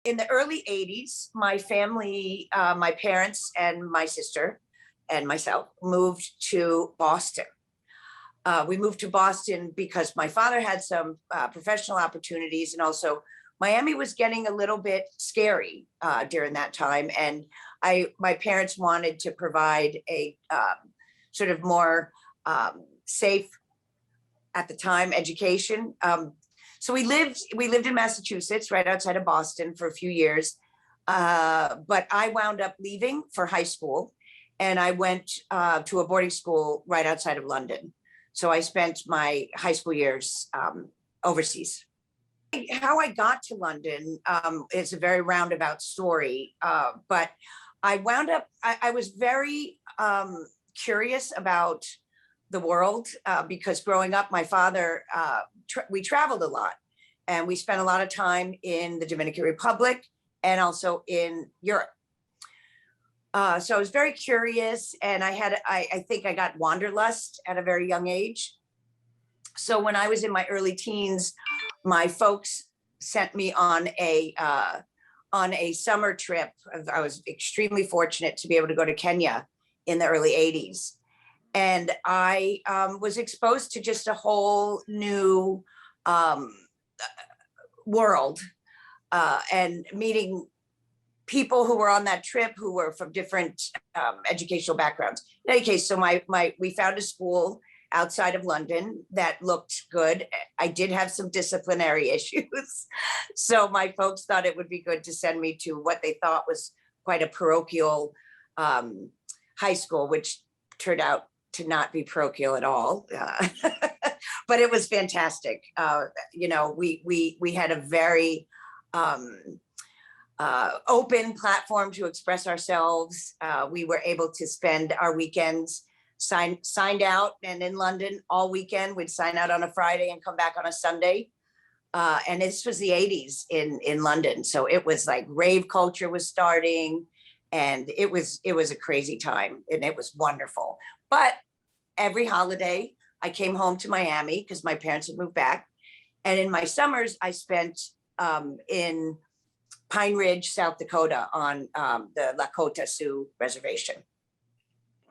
in the early 80s, my family, my parents and my sister and myself moved to Boston. We moved to Boston because my father had some professional opportunities, and also Miami was getting a little bit scary during that time. And my parents wanted to provide a sort of more safe, at the time, education. So we lived in Massachusetts, right outside of Boston, for a few years. But I wound up leaving for high school, and I went to a boarding school right outside of London. So I spent my high school years overseas. How I got to London is a very roundabout story, but I wound up, I was very curious about the world because growing up, my father, we traveled a lot, and we spent a lot of time in the Dominican Republic and also in Europe. So I was very curious, and I think I got wanderlust at a very young age. So when I was in my early teens, my folks sent me on a summer trip. I was extremely fortunate to be able to go to Kenya in the early 80s. And I was exposed to just a whole new world and meeting people who were on that trip who were from different educational backgrounds. In any case, so we found a school outside of London that looked good. I did have some disciplinary issues. So my folks thought it would be good to send me to what they thought was quite a parochial high school, which turned out to not be parochial at all. But it was fantastic. You know, we had a very open platform to express ourselves. We were able to spend our weekends signed out, and in London all weekend. We'd sign out on a Friday and come back on a Sunday. And this was the 80s in London. So it was like rave culture was starting, and it was a crazy time, and it was wonderful. But every holiday I came home to Miami because my parents had moved back. And in my summers, I spent in Pine Ridge, South Dakota, on the Lakota Sioux Reservation.